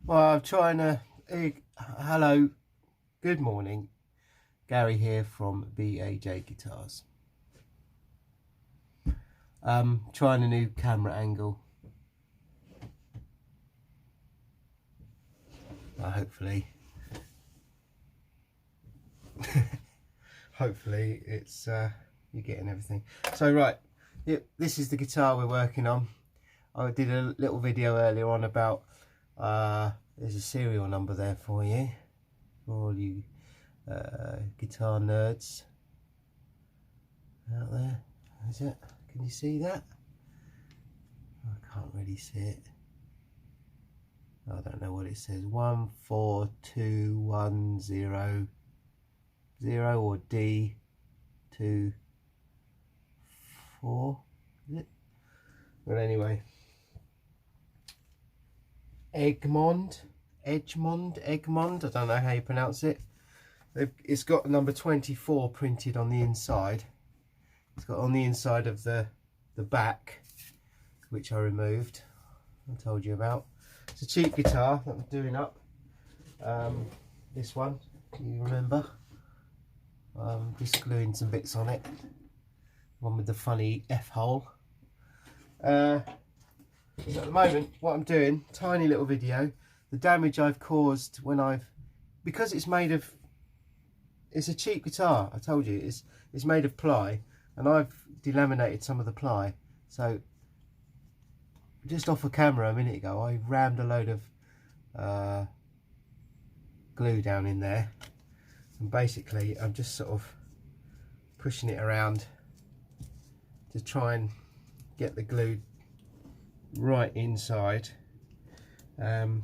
Well, I'm trying to. Hello, good morning. Gary here from BAJ Guitars. Trying a new camera angle. Hopefully, hopefully it's you're getting everything. So right, this is the guitar we're working on. I did a little video earlier on about. There's a serial number there for you, for all you guitar nerds out there. Is it? Can you see that? I can't really see it. I don't know what it says. 14210 or D24. Is it? Well, anyway. Egmont, I don't know how you pronounce it. It's got number 24 printed on the inside. It's got on the inside of the back, which I removed. I told you about. It's a cheap guitar that I'm doing up. This one, can you remember? Just gluing some bits on it. One with the funny F hole. So at the moment, what I'm doing, tiny little video, the damage I've caused when because it's made of, it's a cheap guitar, I told you, it's made of ply, and I've delaminated some of the ply. So just off a camera a minute ago, I rammed a load of glue down in there, and basically I'm just sort of pushing it around to try and get the glue right inside. Add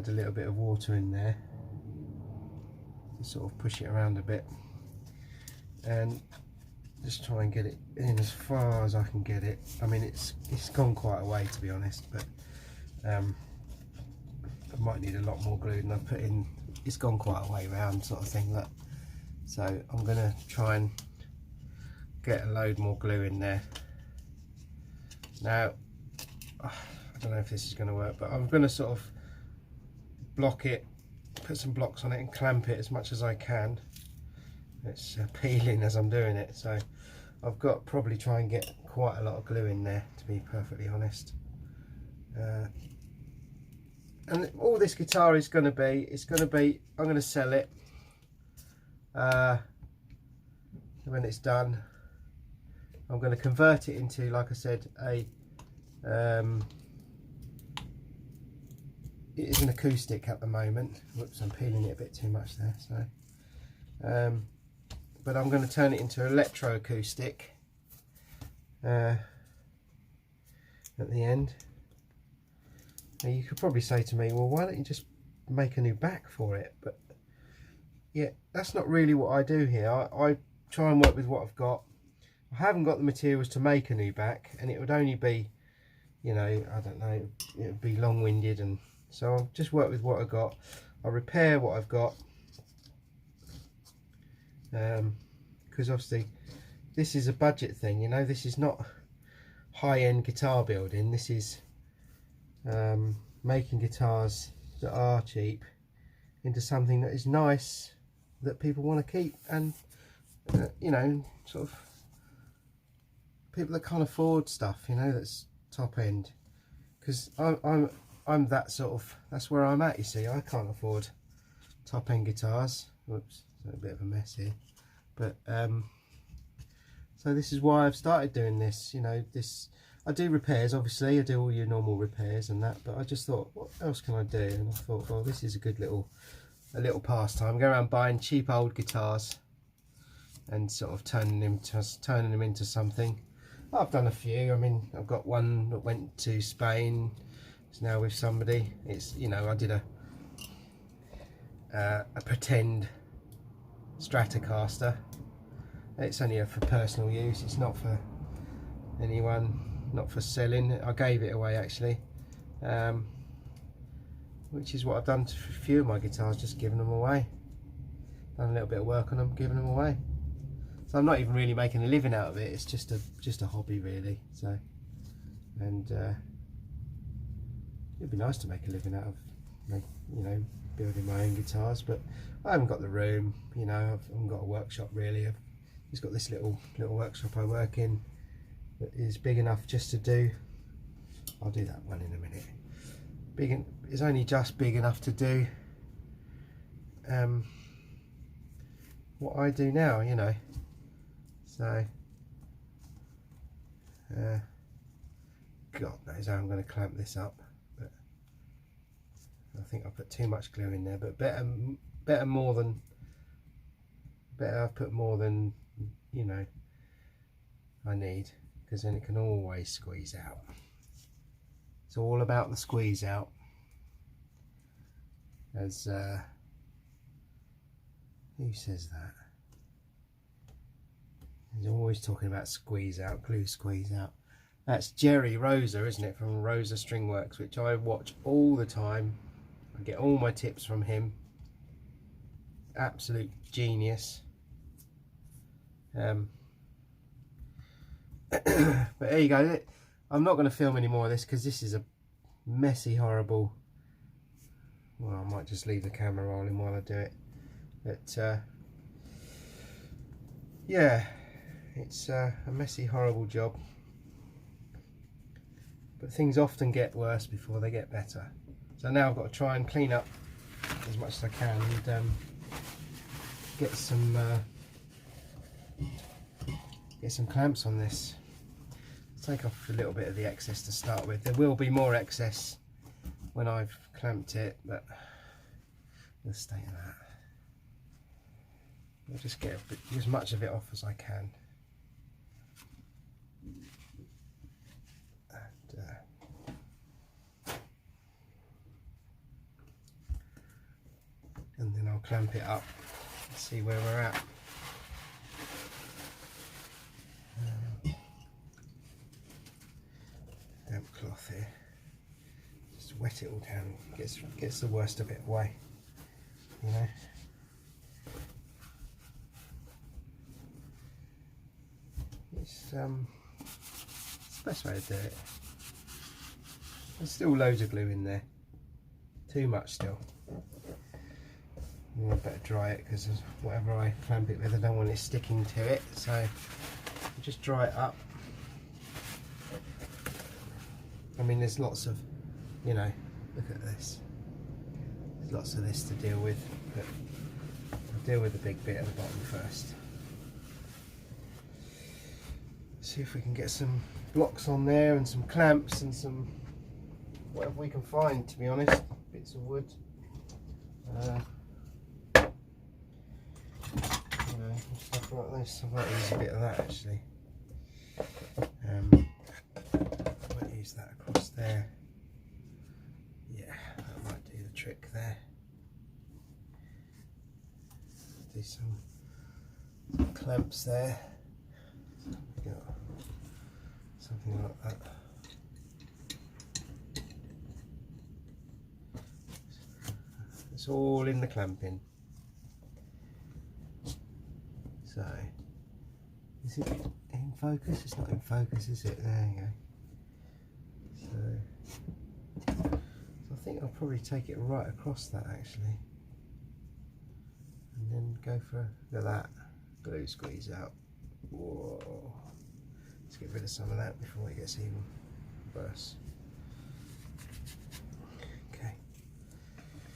a little bit of water in there to sort of push it around a bit, and just try and get it in as far as I can get it. I mean, it's gone quite a way, to be honest, but I might need a lot more glue than I've put in. It's gone quite a way round, sort of thing. Look, so I'm gonna try and get a load more glue in there. Now, I don't know if this is going to work, but I'm going to sort of block it, put some blocks on it and clamp it as much as I can. It's peeling as I'm doing it, so I've got probably try and get quite a lot of glue in there, to be perfectly honest. And all this guitar is going to be, I'm going to sell it when it's done. I'm going to convert it into, like I said, it is an acoustic at the moment. Whoops, I'm peeling it a bit too much there. So, but I'm going to turn it into electroacoustic at the end. Now you could probably say to me, well, why don't you just make a new back for it? But yeah, that's not really what I do here. I try and work with what I've got. I haven't got the materials to make a new back, and it would only be, you know, I don't know, it would be long-winded, and so I'll just work with what I've got. I'll repair what I've got, because obviously this is a budget thing, you know. This is not high-end guitar building. This is making guitars that are cheap into something that is nice, that people want to keep, and you know, sort of people that can't afford stuff, you know, that's top end. Because I'm that sort of, that's where I'm at, you see. I can't afford top end guitars. Whoops, a bit of a mess here. But so this is why I've started doing this, you know. I do repairs, obviously. I do all your normal repairs and that, but I just thought, what else can I do? And I thought, well, this is a good little pastime. Go around buying cheap old guitars and sort of turning them into something. I've done a few. I mean, I've got one that went to Spain. It's now with somebody. It's, you know, I did a pretend Stratocaster. It's only for personal use. It's not for anyone, not for selling. I gave it away actually, which is what I've done to a few of my guitars, just giving them away. Done a little bit of work on them, giving them away. So I'm not even really making a living out of it. It's just a hobby really. So, and it'd be nice to make a living out of, you know, building my own guitars, but I haven't got the room, you know. I haven't got a workshop really. I've just got this little workshop I work in that is big enough just to do, I'll do that one in a minute. It's only just big enough to do what I do now, you know. So God knows how I'm going to clamp this up, but I think I put too much glue in there. But better I've put more than, you know, I need, because then it can always squeeze out. It's all about the squeeze out, as who says that? He's always talking about squeeze out, glue squeeze out. That's Jerry Rosa, isn't it, from Rosa String Works, which I watch all the time. I get all my tips from him. Absolute genius. But there you go. I'm not going to film any more of this because this is a messy, horrible. Well, I might just leave the camera rolling while I do it. But yeah, it's a messy, horrible job. But things often get worse before they get better. So now I've got to try and clean up as much as I can and get some clamps on this. Take off a little bit of the excess to start with. There will be more excess when I've clamped it, but we'll stay in that. I'll just get as much of it off as I can. And then I'll clamp it up and see where we're at. Damp cloth here. Just wet it all down. Gets the worst of it away. You know. It's the best way to do it. There's still loads of glue in there. Too much still. I better dry it, because whatever I clamp it with, I don't want it sticking to it. So just dry it up. I mean, there's lots of, you know, look at this. There's lots of this to deal with, but I'll deal with the big bit at the bottom first. See if we can get some blocks on there and some clamps and some whatever we can find, to be honest, bits of wood. You know, stuff like this. I might use a bit of that actually. I might use that across there. Yeah, that might do the trick there. Do some clamps there. Something like that. It's all in the clamping. So, is it in focus? It's not in focus, is it? There you go. So I think I'll probably take it right across that actually, and then go for, look at that, glue squeeze out. Whoa. Let's get rid of some of that before it gets even worse. Okay.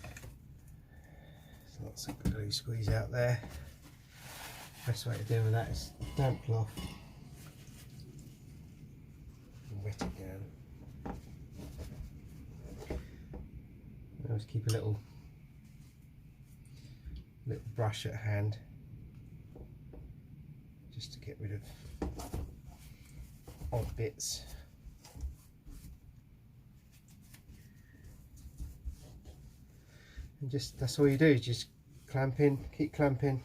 There's lots of glue squeeze out there. Best way to deal with that is damp cloth and wet it down. I always keep a little brush at hand just to get rid of odd bits. And just, that's all you do, just clamp in, keep clamping.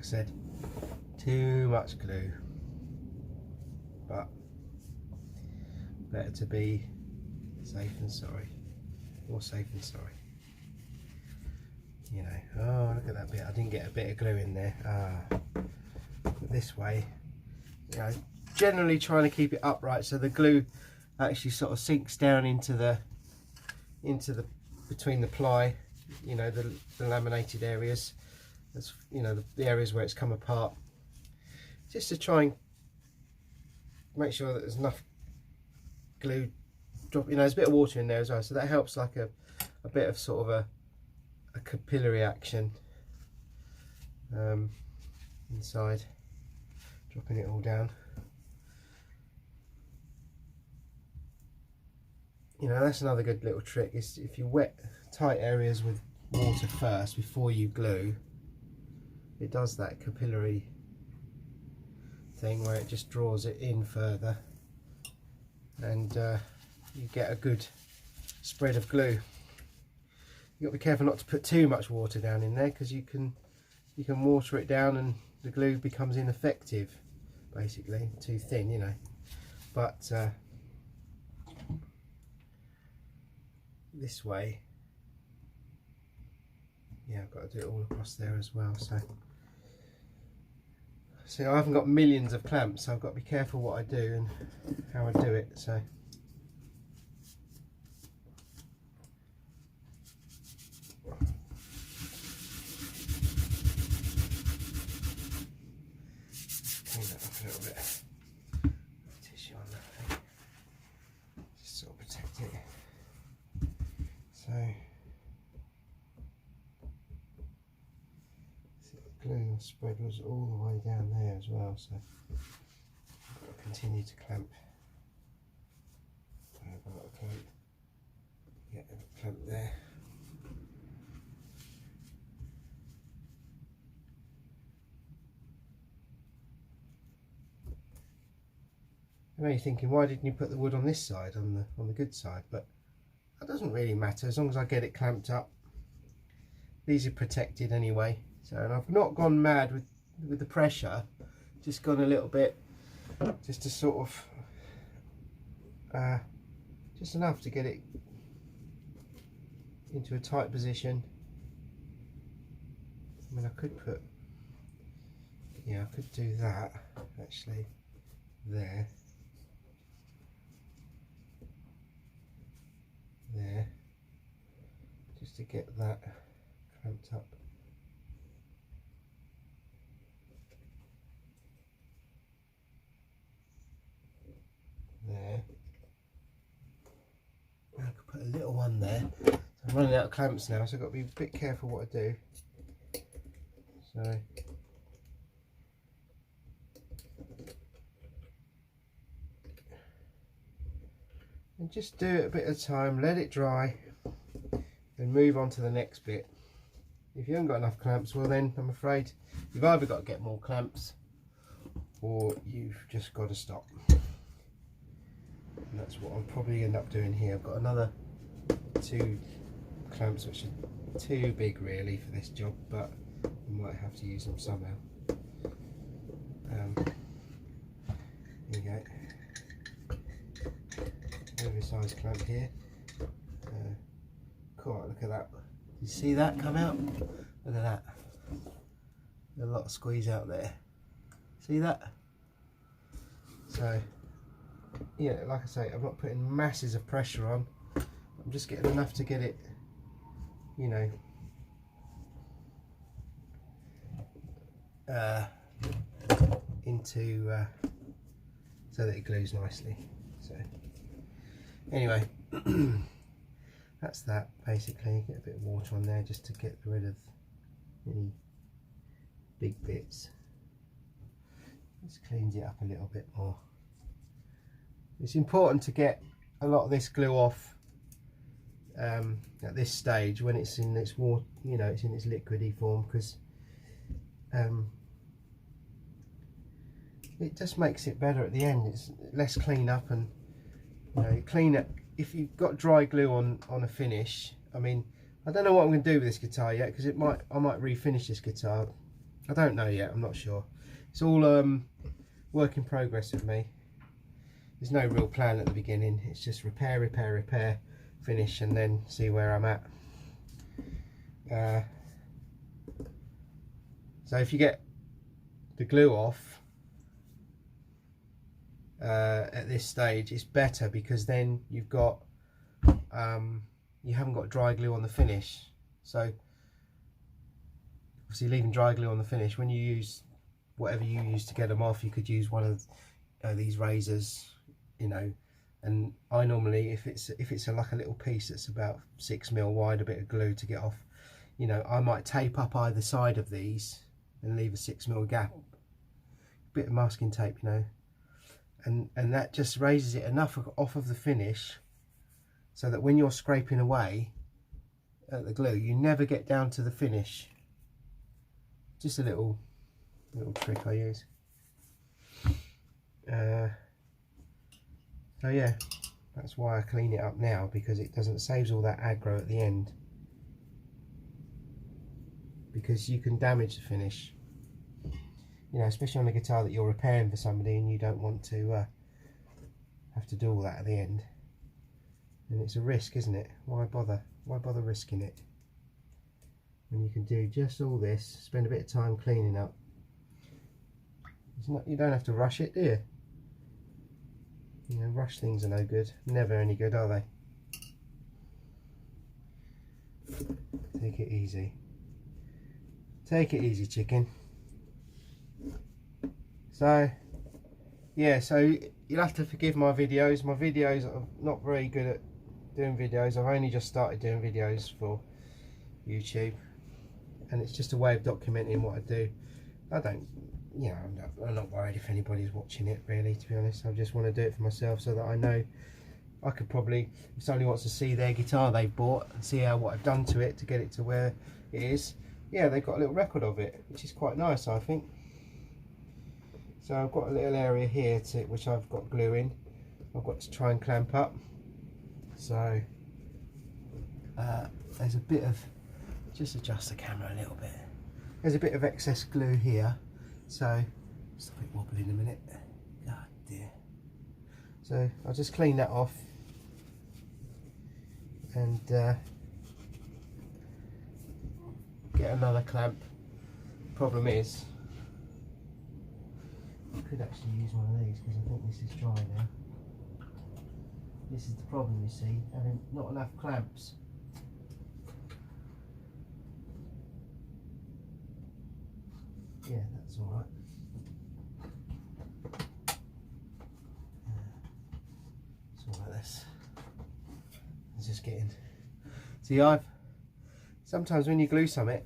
Said, too much glue, but better to be safe than sorry, or safe than sorry. You know, oh look at that bit, I didn't get a bit of glue in there. But this way, you know, generally trying to keep it upright so the glue actually sort of sinks down into the between the ply, you know, the laminated areas, that's, you know, the areas where it's come apart, just to try and make sure that there's enough glue drop. You know, there's a bit of water in there as well, so that helps, like a bit of sort of a capillary action inside, dropping it all down. You know, that's another good little trick, is if you wet tight areas with water first before you glue, it does that capillary thing where it just draws it in further, and you get a good spread of glue. You've got to be careful not to put too much water down in there, because you can water it down and the glue becomes ineffective, basically, too thin, you know. But this way, yeah, I've got to do it all across there as well. So I haven't got millions of clamps, so I've got to be careful what I do and how I do it. So clean that up a little bit. Tissue on that thing, just sort of protect it. So the glue spread was all the way down there as well, so I've got to continue to clamp. I've got to clamp, get a clamp there. I know you're thinking, why didn't you put the wood on this side, on the good side? But that doesn't really matter, as long as I get it clamped up. These are protected anyway. So, and I've not gone mad with the pressure, just gone a little bit, just to sort of, just enough to get it into a tight position. I mean, I could put, yeah, I could do that actually there. There, just to get that clamped up. There. I could put a little one there. So I'm running out of clamps now, so I've got to be a bit careful what I do. So and just do it a bit at a time, let it dry, then move on to the next bit. If you haven't got enough clamps, well then I'm afraid you've either got to get more clamps or you've just got to stop. And that's what I'll probably end up doing here. I've got another 2 clamps which are too big really for this job, but I might have to use them somehow. There you go. Oversized clamp here. Cool, look at that. You see that come out? Look at that. A lot of squeeze out there. See that? So, yeah, like I say, I'm not putting masses of pressure on. I'm just getting enough to get it, you know, into so that it glues nicely. So anyway, that's that basically. Get a bit of water on there just to get rid of any big bits. Just cleans it up a little bit more. It's important to get a lot of this glue off at this stage when it's in its water, you know, it's in its liquidy form, because it just makes it better at the end. It's less clean up, and you know, clean it. If you've got dry glue on a finish, I mean, I don't know what I'm going to do with this guitar yet, because I might refinish this guitar I don't know yet, I'm not sure. It's all work in progress with me. There's no real plan at the beginning. It's just repair, repair, repair, finish, and then see where I'm at. So if you get the glue off at this stage, it's better, because then you've got you haven't got dry glue on the finish. So obviously leaving dry glue on the finish, when you use whatever you use to get them off, you could use one of these razors, you know. And I normally, if it's like a little piece that's about 6mm wide, a bit of glue to get off, you know, I might tape up either side of these and leave a 6mm gap, a bit of masking tape, you know, and that just raises it enough off of the finish so that when you're scraping away at the glue, you never get down to the finish. Just a little trick I use. So yeah, that's why I clean it up now, because it saves all that aggro at the end, because you can damage the finish, you know, especially on a guitar that you're repairing for somebody and you don't want to have to do all that at the end. And it's a risk, isn't it? Why bother risking it when you can do just all this, spend a bit of time cleaning up. You don't have to rush it, do you? You know, rush things are no good. Never any good, are they? Take it easy. Take it easy, chicken. So, yeah, so you'll have to forgive my videos. My videos are not very good at doing videos. I've only just started doing videos for YouTube, and it's just a way of documenting what I do. I don't, you know, I'm not worried if anybody's watching it, really, to be honest. I just want to do it for myself, so that I know I could probably, if somebody wants to see their guitar they've bought and see what I've done to it to get it to where it is, yeah, they've got a little record of it, which is quite nice, I think. So I've got a little area here which I've got glue in. I've got to try and clamp up. So there's a bit of, just adjust the camera a little bit. There's a bit of excess glue here, so stop it wobbling a minute. God dear. So I'll just clean that off and get another clamp. Problem is, I could actually use one of these, because I think this is dry now. This is the problem, you see, having not enough clamps. Yeah, that's all right. Something like this. It's just getting. See, sometimes when you glue something,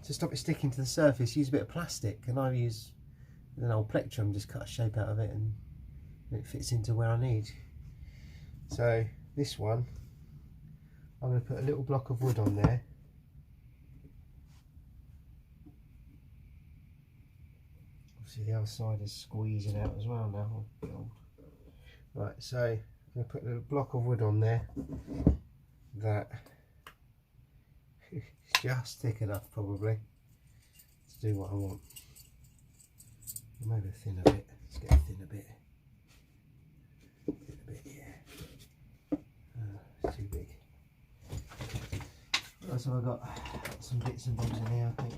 to stop it sticking to the surface, use a bit of plastic, and I use an old plectrum, just cut a shape out of it, and it fits into where I need. So this one, I'm going to put a little block of wood on there. Obviously the other side is squeezing out as well now. Right, so I'm going to put a little block of wood on there that is just thick enough probably to do what I want. Maybe thin a bit. Let's get it thin a bit. It's too big. Right, so I've got some bits and bobs in here, I think.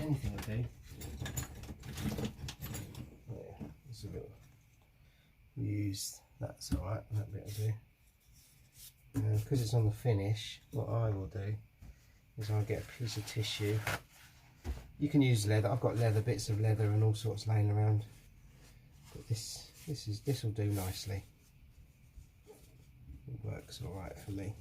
Anything will do. Yeah, it's a little used. That's alright, that bit will do. Because it's on the finish, what I will do is I'll get a piece of tissue. You can use leather. I've got leather, bits of leather and all sorts laying around. But this will do nicely. It works all right for me.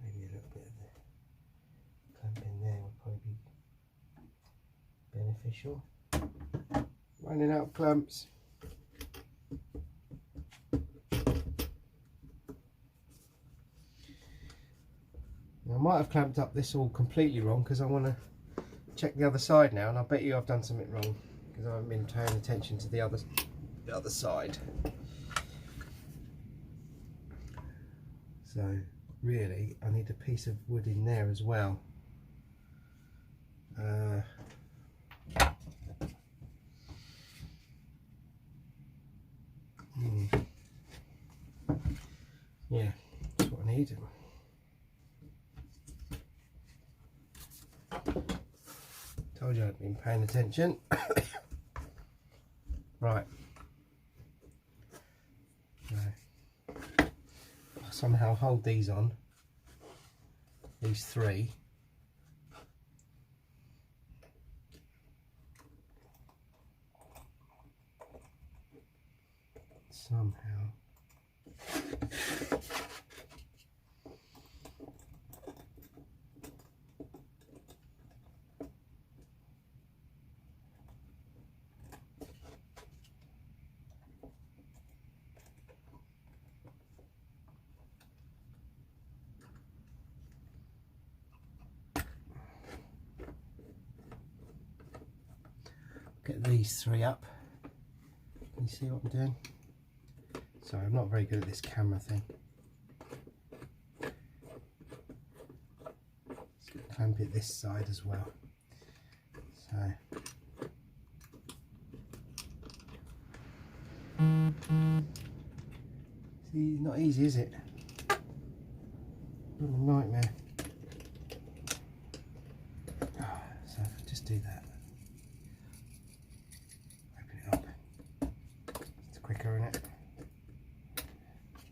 Maybe a little bit of the clamp in there would probably be beneficial. running out of clamps. I might have clamped up this all completely wrong because I want to check the other side now, and I bet you I've done something wrong because I haven't been paying attention to the other side. So really I need a piece of wood in there as well. Yeah, that's what I need. Told you I'd been paying attention. Right. I'll somehow hold these on. These three. Somehow. Get these three up. Can you see what I'm doing? Sorry, I'm not very good at this camera thing. Let's clamp it this side as well. So. See, not easy, is it? What a nightmare. So just do that. Open it up. It's quicker, isn't it?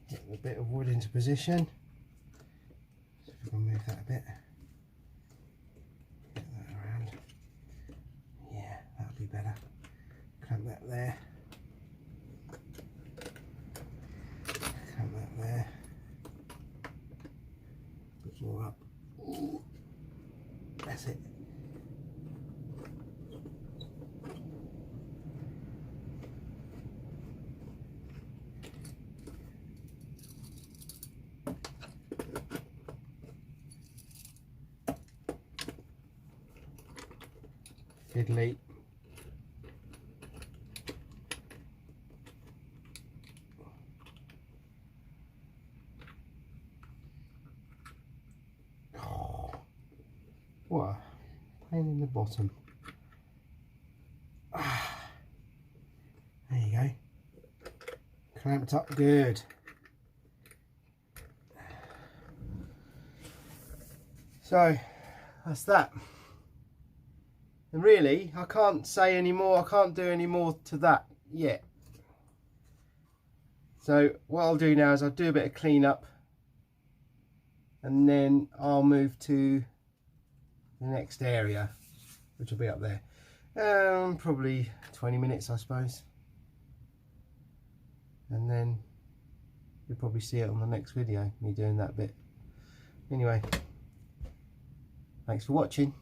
Get a bit of wood into position. So if we can move that a bit. Get that around. Yeah, that'll be better. Clamp that there. Clamp that there. Bit more up. Ooh. That's it. Fiddly. Oh, what a pain in the bottom. Ah, there you go. Clamped up good. So that's that. And really, I can't say any more, I can't do any more to that yet. So what I'll do now is I'll do a bit of clean up and then I'll move to the next area, which will be up there. Probably 20 minutes, I suppose. And then you'll probably see it on the next video, me doing that bit. Anyway, thanks for watching.